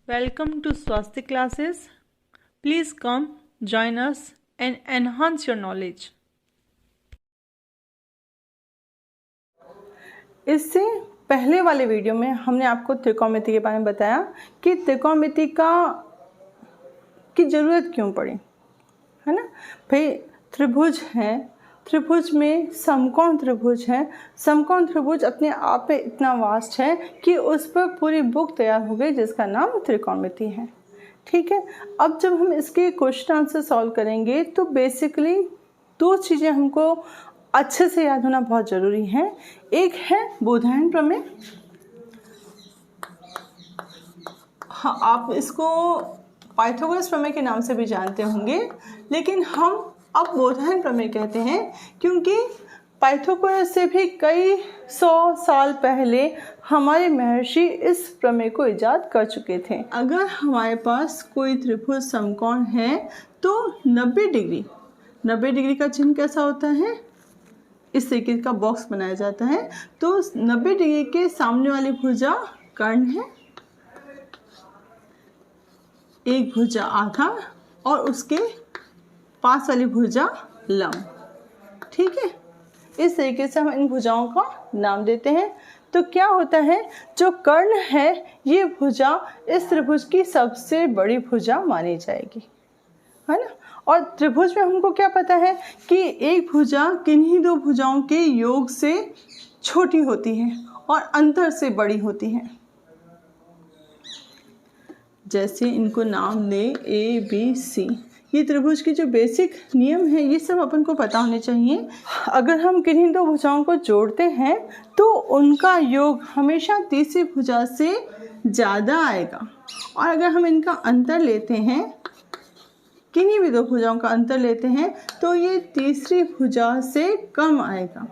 Welcome to Swastik classes. Please come, join us and enhance your knowledge. इससे पहले वाले video में हमने आपको त्रिकोणमिति के बारे में बताया कि त्रिकोणमिति की ज़रूरत क्यों पड़ी, है ना भाई। त्रिभुज है, त्रिभुज में समकोण त्रिभुज है। समकोण त्रिभुज अपने आप में इतना वास्ट है कि उस पर पूरी बुक तैयार हो गई जिसका नाम त्रिकोणमिति है। ठीक है, अब जब हम इसके क्वेश्चन आंसर सॉल्व करेंगे तो बेसिकली दो चीज़ें हमको अच्छे से याद होना बहुत ज़रूरी है। एक है बोधायन प्रमेय, हाँ आप इसको पाइथागोरस प्रमेय के नाम से भी जानते होंगे, लेकिन हम अब बोधायन प्रमेय कहते हैं क्योंकि पाइथागोरस से भी कई 100 साल पहले हमारे महर्षि इस प्रमेय को इजाद कर चुके थे। अगर हमारे पास कोई त्रिभुज समकोण है तो 90 डिग्री का चिन्ह कैसा होता है, इस तरीके का बॉक्स बनाया जाता है। तो 90 डिग्री के सामने वाली भुजा कर्ण है, एक भुजा आधा और उसके पास वाली भुजा लंब। ठीक है, इस तरीके से हम इन भुजाओं का नाम देते हैं। तो क्या होता है, जो कर्ण है ये भुजा इस त्रिभुज की सबसे बड़ी भुजा मानी जाएगी, है ना। और त्रिभुज में हमको क्या पता है कि एक भुजा किन्हीं दो भुजाओं के योग से छोटी होती है और अंतर से बड़ी होती है। जैसे इनको नाम दे A B C, ये त्रिभुज के जो बेसिक नियम है ये सब अपन को पता होने चाहिए। अगर हम किन्हीं दो भुजाओं को जोड़ते हैं तो उनका योग हमेशा तीसरी भुजा से ज़्यादा आएगा, और अगर हम इनका अंतर लेते हैं, किन्हीं भी दो भुजाओं का अंतर लेते हैं, तो ये तीसरी भुजा से कम आएगा।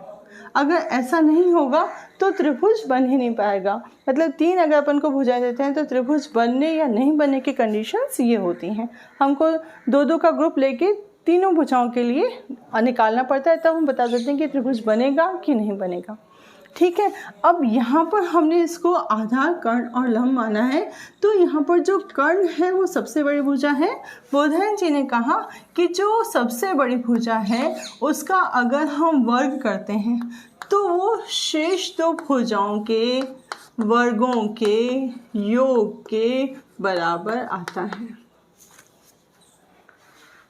अगर ऐसा नहीं होगा तो त्रिभुज बन ही नहीं पाएगा। मतलब 3 अगर अपन को भुजाएं देते हैं तो त्रिभुज बनने या नहीं बनने की कंडीशंस ये होती हैं। हमको 2-2 का ग्रुप लेके तीनों भुजाओं के लिए निकालना पड़ता है, तब हम बता देते हैं कि त्रिभुज बनेगा कि नहीं बनेगा। ठीक है, अब यहाँ पर हमने इसको आधार, कर्ण और लंब माना है। तो यहाँ पर जो कर्ण है वो सबसे बड़ी भुजा है। बोधायन जी ने कहा कि जो सबसे बड़ी भुजा है उसका अगर हम वर्ग करते हैं तो वो शेष दो भुजाओं के वर्गों के योग के बराबर आता है।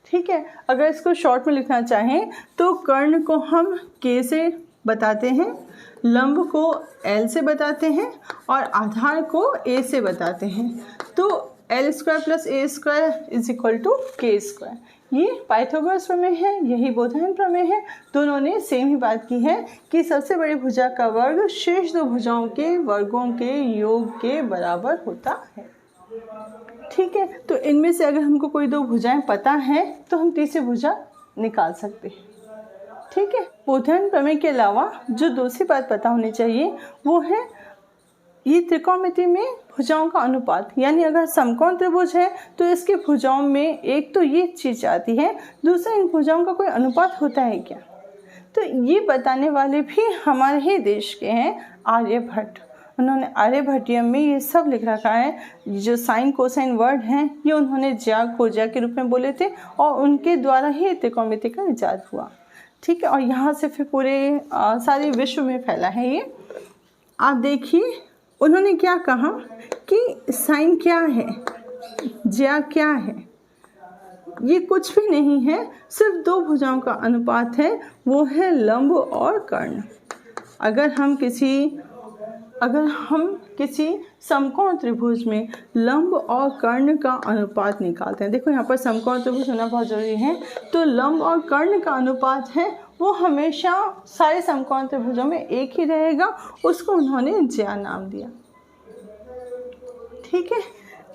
ठीक है, अगर इसको शॉर्ट में लिखना चाहें तो कर्ण को हम K से बताते हैं, लंब को L से बताते हैं और आधार को A से बताते हैं। तो L² + A² = K²। ये पाइथागोरस प्रमेय है, यही बोधायन प्रमेय है। दोनों ने सेम ही बात की है कि सबसे बड़ी भुजा का वर्ग शेष दो भुजाओं के वर्गों के योग के बराबर होता है। ठीक है, तो इनमें से अगर हमको कोई दो भुजाएं पता है तो हम तीसरी भुजा निकाल सकते हैं। ठीक है, बोधायन प्रमेय के अलावा जो दूसरी बात पता होनी चाहिए वो है ये त्रिकोणमिति में भुजाओं का अनुपात। यानी अगर समकोण त्रिभुज है तो इसके भुजाओं में एक तो ये चीज़ आती है, दूसरा इन भुजाओं का कोई अनुपात होता है क्या। तो ये बताने वाले भी हमारे ही देश के हैं, आर्यभट्ट। उन्होंने आर्यभट्टियम में ये सब लिख रखा है। जो साइन कोसाइन वर्ड हैं ये उन्होंने ज्या को ज्या के रूप में बोले थे और उनके द्वारा ही त्रिकोणमिति का इजाद हुआ। ठीक है, और यहाँ से फिर पूरे सारे विश्व में फैला है ये। आप देखिए उन्होंने क्या कहा कि साइन क्या है, ज्या क्या है, ये कुछ भी नहीं है, सिर्फ दो भुजाओं का अनुपात है, वो है लंब और कर्ण। अगर हम किसी समकोण त्रिभुज में लंब और कर्ण का अनुपात निकालते हैं, देखो यहाँ पर समकोण त्रिभुज होना बहुत ज़रूरी है, तो लंब और कर्ण का अनुपात है वो हमेशा सारे समकोण त्रिभुजों में एक ही रहेगा। उसको उन्होंने ज्या नाम दिया। ठीक है,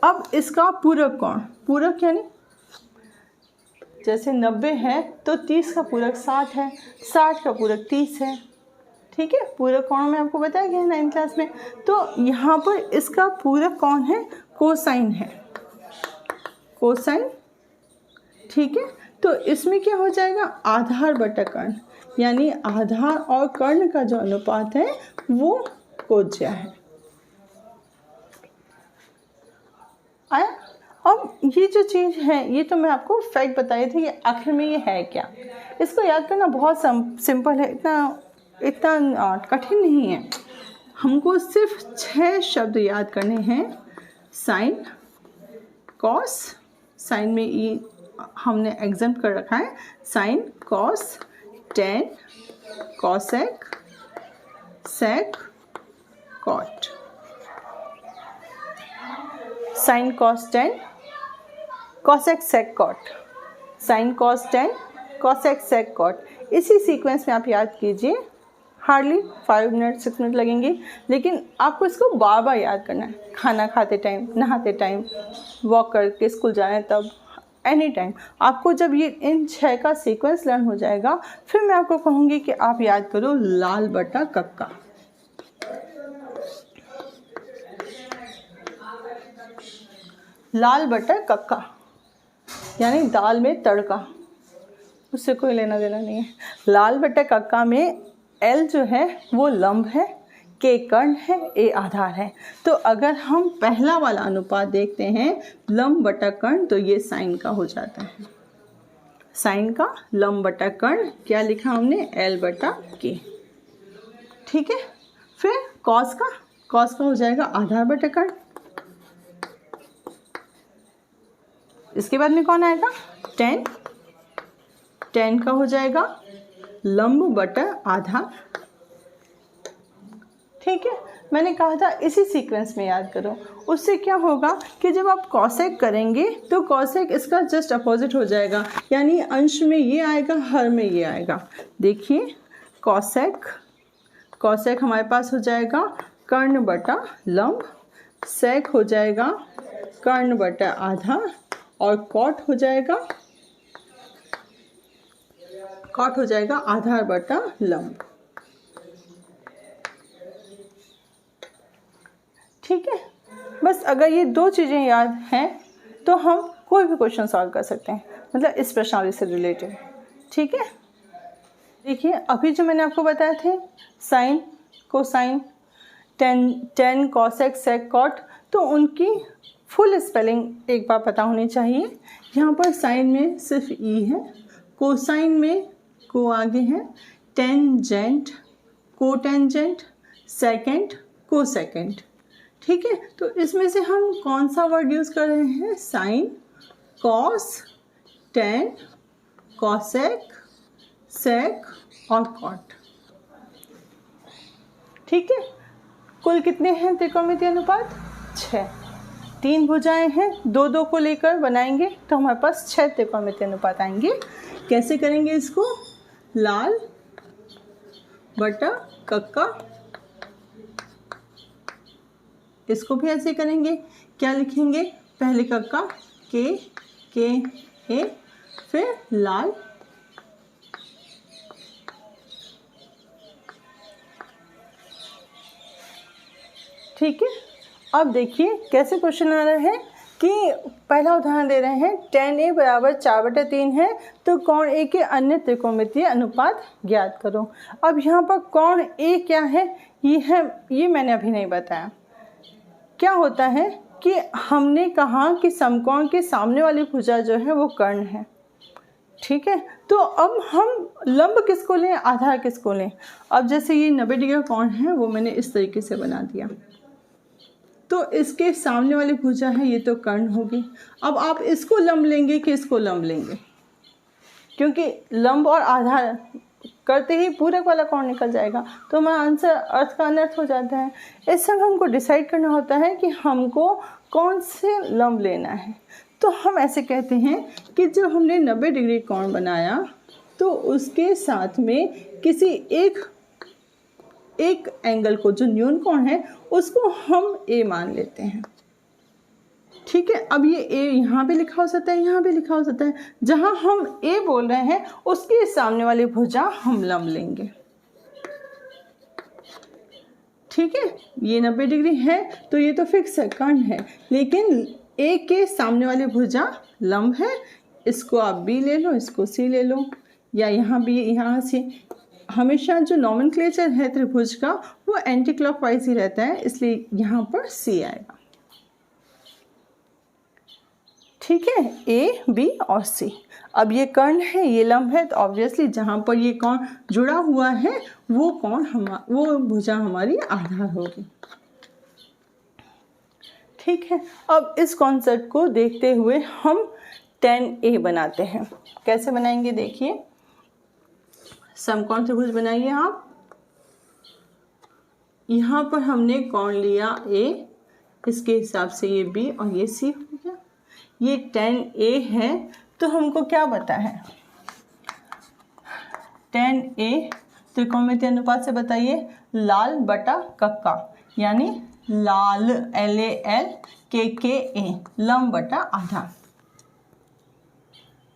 अब इसका पूरक कोण, पूरक यानी जैसे 90 है तो 30 का पूरक 60 है, 60 का पूरक 30 है। ठीक है, पूरक कोण में आपको बताया गया है 9th क्लास में। तो यहाँ पर इसका पूरक कौन है, कोसाइन है, कोसाइन। ठीक है, तो इसमें क्या हो जाएगा, आधार बटा कर्ण, यानी आधार और कर्ण का जो अनुपात है वो कोज्या है। अब ये जो चीज़ है ये तो मैं आपको फैक्ट बताई थी, ये आखिर में ये है क्या। इसको याद करना बहुत सिंपल है, इतना कठिन नहीं है। हमको सिर्फ 6 शब्द याद करने हैं। साइन, कॉस, साइन में ई हमने एग्जाम कर रखा है, sine, cos, tan, cosec, sec, cot. Sine cos tan, cosec sec cot, sine cos tan, cosec sec cot. इसी सीक्वेंस में आप याद कीजिए, हार्डली 5 मिनट 6 मिनट लगेंगे, लेकिन आपको इसको बार बार याद करना है। खाना खाते टाइम, नहाते टाइम, वॉक करके स्कूल जाए तब, एनी टाइम। आपको जब ये इन 6 का सीक्वेंस लर्न हो जाएगा, फिर मैं आपको कहूँगी कि आप याद करो लाल बटा कक्का। लाल बटा कक्का यानी दाल में तड़का, उससे कोई लेना देना नहीं है। लाल बटा कक्का में एल जो है वो लंब है, के कर्ण है, ए आधार है। तो अगर हम पहला वाला अनुपात देखते हैं लंब बटा कर्ण, तो ये साइन का हो जाता है। साइन का लंब बटा कर्ण क्या लिखा हमने, एल बटा के। ठीक है, फिर कॉस का हो जाएगा आधार बटा कर्ण। इसके बाद में कौन आएगा, टेन, टेन का हो जाएगा लंब बटा आधार। ठीक है, मैंने कहा था इसी सीक्वेंस में याद करो। उससे क्या होगा कि जब आप कॉसेक करेंगे तो कॉसेक इसका जस्ट अपोजिट हो जाएगा, यानी अंश में ये आएगा, हर में ये आएगा। देखिए कॉसेक, कॉसेक हमारे पास हो जाएगा कर्ण बटा लंब, सेक हो जाएगा कर्ण बटा आधार, और कॉट हो जाएगा आधार बटा लंब। ठीक है, बस अगर ये 2 चीज़ें याद हैं तो हम कोई भी क्वेश्चन सॉल्व कर सकते हैं, मतलब इस प्रश्नावली से रिलेटेड। ठीक है, देखिए अभी जो मैंने आपको बताए थे sign, cosine, ten, cosec, sec, cot, तो उनकी फुल स्पेलिंग एक बार पता होनी चाहिए। यहाँ पर साइन में सिर्फ ई है, कोसाइन में को आगे है, टेंजेंट, कोटेंजेंट, सेकेंड, कोसेकेंड। ठीक है, तो इसमें से हम कौन सा वर्ड यूज़ कर रहे हैं, साइन, कॉस, टेन, कॉसेक, सेक और कॉट। ठीक है, कुल कितने हैं त्रिकोणमितीय अनुपात, 6। 3 भुजाएं हैं, 2-2 को लेकर बनाएंगे तो हमारे पास 6 त्रिकोणमितीय अनुपात आएंगे। कैसे करेंगे इसको, लाल बटा कक्का, इसको भी ऐसे करेंगे। क्या लिखेंगे, पहले कक्का के ए, फिर लाल, ठीक है। अब देखिए कैसे क्वेश्चन आ रहा है कि पहला उदाहरण दे रहे हैं, tan a बराबर 4/3 है, तो कोण a के अन्य त्रिकोणमितीय अनुपात ज्ञात करो। अब यहाँ पर कोण a क्या है, ये मैंने अभी नहीं बताया। क्या होता है कि हमने कहा कि समकोण के सामने वाली भुजा जो है वो कर्ण है। ठीक है, तो अब हम लंब किसको लें, आधार किसको लें। अब जैसे ये 90 डिग्री का कोण है, वो मैंने इस तरीके से बना दिया, तो इसके सामने वाली भुजा है ये तो कर्ण होगी। अब आप इसको लंब लेंगे कि इसको लंब लेंगे, क्योंकि लंब और आधार करते ही पूरक वाला कोण निकल जाएगा, तो हमारा आंसर अर्थ का अनर्थ हो जाता है। इस समय हमको डिसाइड करना होता है कि हमको कौन से लंब लेना है। तो हम ऐसे कहते हैं कि जब हमने 90 डिग्री कोण बनाया तो उसके साथ में किसी एक एंगल को, जो न्यून कोण है, उसको हम ए मान लेते हैं। ठीक है, अब ये ए यहाँ भी लिखा हो सकता है, यहाँ भी लिखा हो सकता है। जहाँ हम ए बोल रहे हैं उसके सामने वाली भुजा हम लंब लेंगे। ठीक है, ये 90 डिग्री है तो ये तो फिक्स है, कर्ण है, लेकिन ए के सामने वाली भुजा लंब है। इसको आप बी ले लो, इसको सी ले लो, या यहाँ भी, यहाँ से। हमेशा जो नॉमेनक्लेचर है त्रिभुज का वो एंटी क्लॉकवाइज ही रहता है, इसलिए यहाँ पर सी आएगा। ठीक है, ए, बी और सी। अब ये कर्ण है, ये लंब है, तो ऑब्वियसली जहाँ पर ये कोण जुड़ा हुआ है वो भुजा हमारी आधार होगी। ठीक है, अब इस कॉन्सेप्ट को देखते हुए हम tan A बनाते हैं। कैसे बनाएंगे देखिए, समकोण त्रिभुज बनाइए आप। यहाँ पर हमने कोण लिया A, इसके हिसाब से ये B और ये C हो गया। ये tan A है, तो हमको क्या पता है, tan A त्रिकोणमितीय अनुपात से बताइए, लाल बटा कक्का, यानी लाल LAL KKA, लंब बटा आधा।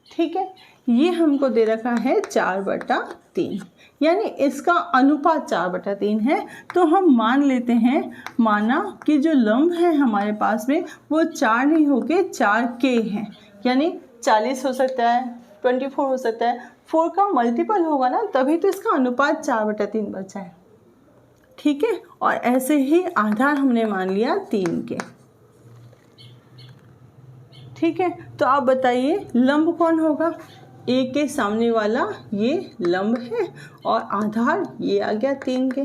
ठीक है, ये हमको दे रखा है 4/3, यानी इसका अनुपात 4/3 है। तो हम मान लेते हैं, माना कि जो लंब है हमारे पास में वो 4 नहीं होके 4K है, यानी 40 हो सकता है, 24 हो सकता है, 4 का मल्टीपल होगा ना, तभी तो इसका अनुपात 4/3 बचा है। ठीक है, और ऐसे ही आधार हमने मान लिया 3 के। ठीक है, तो आप बताइए लंब कौन होगा, ए के सामने वाला ये लंब है और आधार ये आ गया 3 के।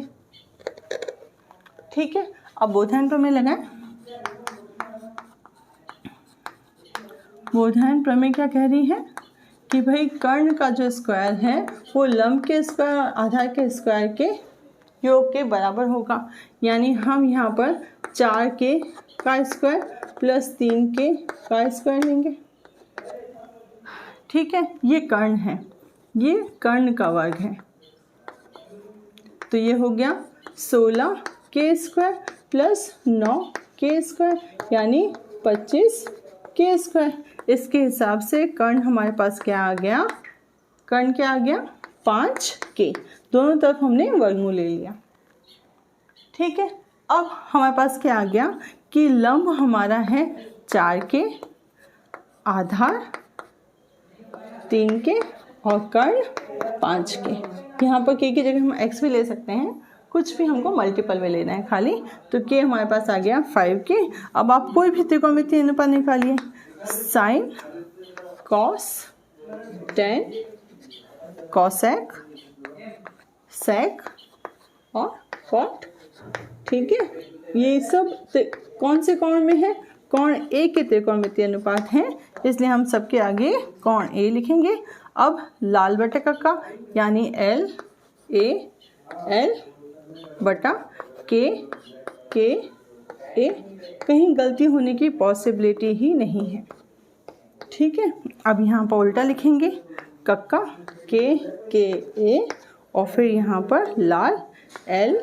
ठीक है, अब बोधायन प्रमेय लगाएं। बोधायन प्रमेय क्या कह रही है कि भाई कर्ण का जो स्क्वायर है वो लंब के स्क्वायर और आधार के स्क्वायर के योग के बराबर होगा, यानी हम यहाँ पर 4K का स्क्वायर प्लस 3K का स्क्वायर लेंगे। ठीक है, ये कर्ण है, ये कर्ण का वर्ग है, तो ये हो गया 16K square plus 9K square, यानी 25K स्क्वायर। इसके हिसाब से कर्ण हमारे पास क्या आ गया, कर्ण क्या आ गया 5K, दोनों तरफ हमने वर्गमूल ले लिया। ठीक है, अब हमारे पास क्या आ गया कि लंब हमारा है 4K, आधार 3K और कर्ण 5K। यहाँ पर K की जगह हम X भी ले सकते हैं, कुछ भी हमको मल्टीपल में लेना है खाली, तो K हमारे पास आ गया 5K। अब आप कोई भी त्रिकोणमितीय अनुपात निकालिए, साइन, कॉस, टेन, कॉसेक, सेक और कॉट। ठीक है, ये सब कौन से कोण में है, कोण A के त्रिकोणमितीय अनुपात हैं, इसलिए हम सबके आगे कोण A लिखेंगे। अब लाल बटा कक्का, यानी LAL बटा KKA, कहीं गलती होने की पॉसिबिलिटी ही नहीं है। ठीक है, अब यहाँ पर उल्टा लिखेंगे, कक्का KKA और फिर यहाँ पर लाल LAL।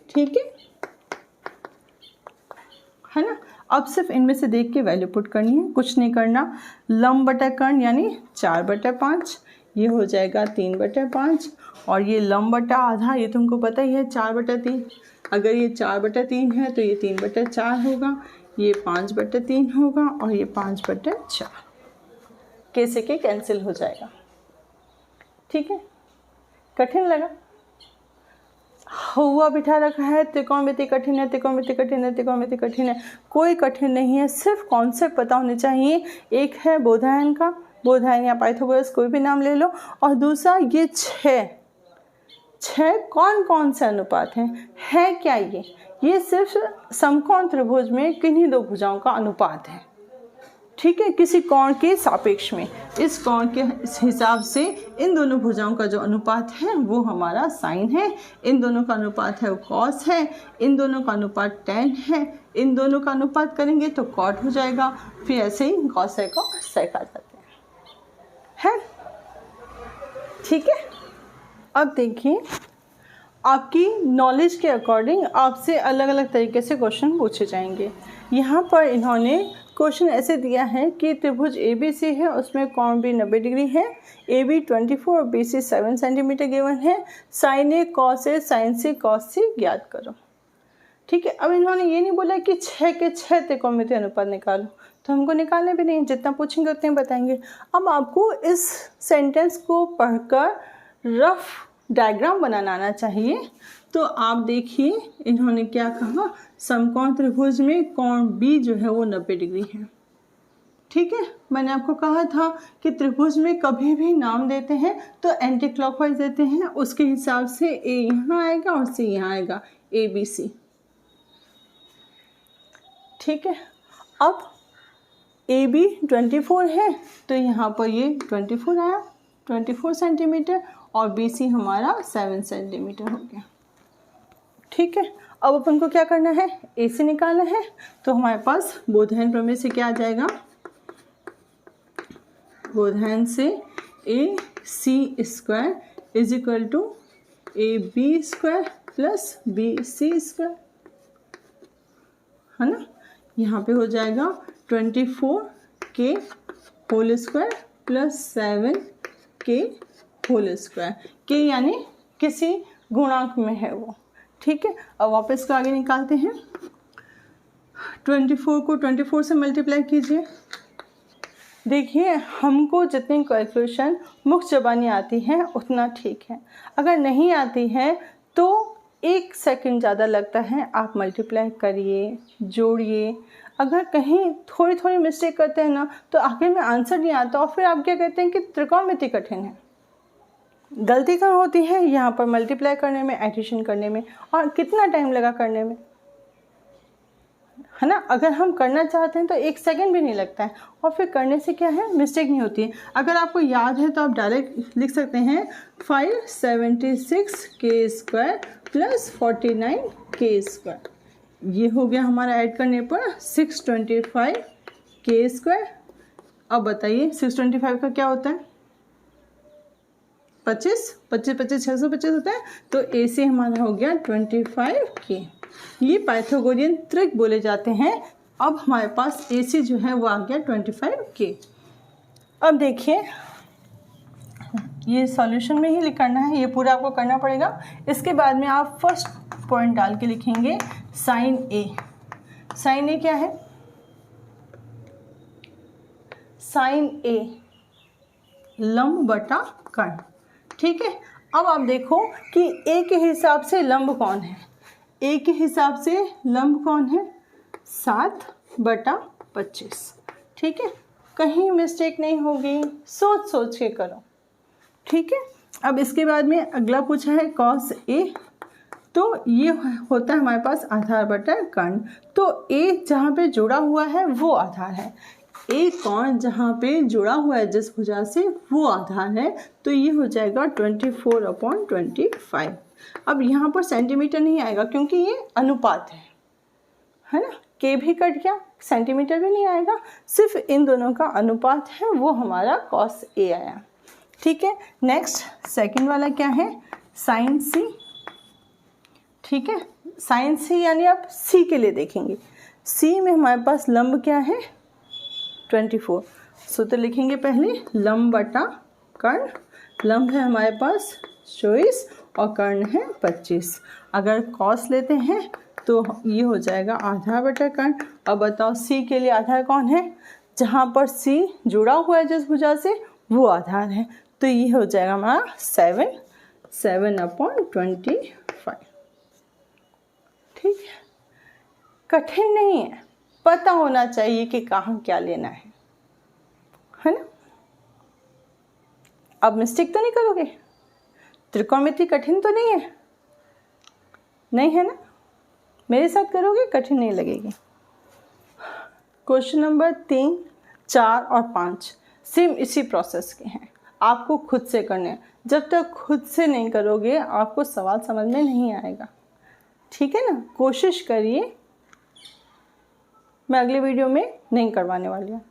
ठीक है ना। अब सिर्फ इनमें से देख के वैल्यू पुट करनी है, कुछ नहीं करना। लंब बटा कर्ण यानी 4/5, ये हो जाएगा 3/5, और ये लंब बटा आधा, ये तुमको पता ही है 4/3। अगर ये 4/3 है तो ये 3/4 होगा, ये 5/3 होगा और ये 5/4। कैसे के कैंसिल हो जाएगा। ठीक है, कठिन लगा, हुआ बिठा रखा है त्रिकोणमिति कठिन है, त्रिकोणमिति कठिन है, त्रिकोणमिति कठिन है। कोई कठिन नहीं है, सिर्फ कॉन्सेप्ट पता होने चाहिए। एक है बोधायन का, बोधायन या पाइथागोरस कोई भी नाम ले लो, और दूसरा ये 6 कौन कौन से अनुपात हैं, है क्या ये सिर्फ समकोण त्रिभुज में किन्हीं दो भुजाओं का अनुपात है। ठीक है, किसी कोण के सापेक्ष में, इस कोण के हिसाब से इन दोनों भुजाओं का जो अनुपात है वो हमारा साइन है, इन दोनों का अनुपात है वो कॉस है, इन दोनों का अनुपात टेन है, इन दोनों का अनुपात करेंगे तो कॉट हो जाएगा, फिर ऐसे ही कॉसेक और सेक आ जाते हैं। ठीक है, अब देखिए आपकी नॉलेज के अकॉर्डिंग आपसे अलग अलग तरीके से क्वेश्चन पूछे जाएंगे। यहाँ पर इन्होंने क्वेश्चन ऐसे दिया है कि त्रिभुज ABC है, उसमें कोण B 90 डिग्री है, AB 24 और BC 7 सेंटीमीटर गिवन है, sine A cos A sine C cos C ज्ञात करो। ठीक है, अब इन्होंने ये नहीं बोला कि 6 के 6 त्रिकोणमितीय अनुपात निकालो, तो हमको निकालने भी नहीं, जितना पूछेंगे उतने बताएंगे। अब आपको इस सेंटेंस को पढ़कर रफ डायग्राम बनाना आना चाहिए, तो आप देखिए इन्होंने क्या कहा, समकोण त्रिभुज में कोण बी जो है वो 90 डिग्री है। ठीक है, मैंने आपको कहा था कि त्रिभुज में कभी भी नाम देते हैं तो एंटी क्लॉकवाइज देते हैं, उसके हिसाब से ए यहाँ आएगा और सी यहाँ आएगा, ए बी सी। ठीक है, अब ए बी 24 है तो यहाँ पर ये 24 आया, 24 सेंटीमीटर, और बी सी हमारा 7 सेंटीमीटर हो गया। ठीक है, अब अपन को क्या करना है, ए से निकालना है। तो हमारे पास बोधायन प्रमेय से क्या आ जाएगा, बोधायन से A C square is equal to A B square plus B C square, है ना। यहाँ पे हो जाएगा 24 के होल स्क्वायर प्लस 7 के होल स्क्वायर, के यानी किसी गुणांक में है वो। ठीक है, अब वापस को आगे निकालते हैं। 24 को 24 से मल्टीप्लाई कीजिए। देखिए हमको जितनी कैलकुलेशन मुख्य ज़बानी आती है उतना ठीक है, अगर नहीं आती है तो 1 सेकंड ज़्यादा लगता है, आप मल्टीप्लाई करिए, जोड़िए। अगर कहीं थोड़ी थोड़ी मिस्टेक करते हैं ना तो आखिर में आंसर नहीं आता और फिर आप क्या कहते हैं कि त्रिकोणमिति कठिन है। गलती कहाँ होती है, यहाँ पर मल्टीप्लाई करने में, एडिशन करने में, और कितना टाइम लगा करने में, है ना। अगर हम करना चाहते हैं तो 1 सेकंड भी नहीं लगता है और फिर करने से क्या है, मिस्टेक नहीं होती है। अगर आपको याद है तो आप डायरेक्ट लिख सकते हैं 576 के स्क्वायर प्लस 49 के स्क्वायर। ये हो गया हमारा ऐड करने पर 625 के स्क्वायर। अब बताइए 625 का क्या होता है, 25 625 होता है, तो ए से हमारा हो गया 25 के। ये पाइथागोरियन त्रिक बोले जाते हैं। अब हमारे पास ए सी जो है वो आ गया 25 के। अब देखिए ये सॉल्यूशन में ही करना है, ये पूरा आपको करना पड़ेगा। इसके बाद में आप फर्स्ट पॉइंट डाल के लिखेंगे साइन ए। साइन ए क्या है, साइन ए लंब बटा कर्ण। ठीक है, अब आप देखो कि ए के हिसाब से लंब कौन है, ए के हिसाब से लंब कौन है, 7/25। ठीक है, कहीं मिस्टेक नहीं होगी, सोच सोच के करो। ठीक है, अब इसके बाद में अगला पूछा है कॉस ए, तो ये होता है हमारे पास आधार बटा कर्ण। तो ए जहाँ पे जुड़ा हुआ है वो आधार है, ए कौन जहाँ पे जुड़ा हुआ है जिस भुजा से वो आधार है, तो ये हो जाएगा 24/25। अब यहाँ पर सेंटीमीटर नहीं आएगा क्योंकि ये अनुपात है ना, के भी कट गया, सेंटीमीटर भी नहीं आएगा, सिर्फ इन दोनों का अनुपात है, वो हमारा कॉस ए आया। ठीक है, नेक्स्ट सेकंड वाला क्या है, साइन सी। ठीक है, साइन सी यानी आप सी के लिए देखेंगे, सी में हमारे पास लंब क्या है, 24। सूत्र लिखेंगे पहले, लंब बटा कर्ण। लंब है हमारे पास 24 और कर्ण है 25। अगर कॉस लेते हैं तो ये हो जाएगा आधार बटा कर्ण। अब बताओ सी के लिए आधार कौन है, जहाँ पर सी जुड़ा हुआ है जिस भुजा से वो आधार है, तो ये हो जाएगा हमारा 7/25। ठीक है, कठिन नहीं है, पता होना चाहिए कि कहाँ क्या लेना है ना। अब मिस्टेक तो नहीं करोगे, त्रिकोणमिति कठिन तो नहीं है, नहीं है ना, मेरे साथ करोगे कठिन नहीं लगेगी। क्वेश्चन नंबर 3, 4 और 5 सेम इसी प्रोसेस के हैं, आपको खुद से करने हैं। जब तक खुद से नहीं करोगे आपको सवाल समझ में नहीं आएगा। ठीक है ना, कोशिश करिए, मैं अगले वीडियो में नहीं करवाने वाली हूँ।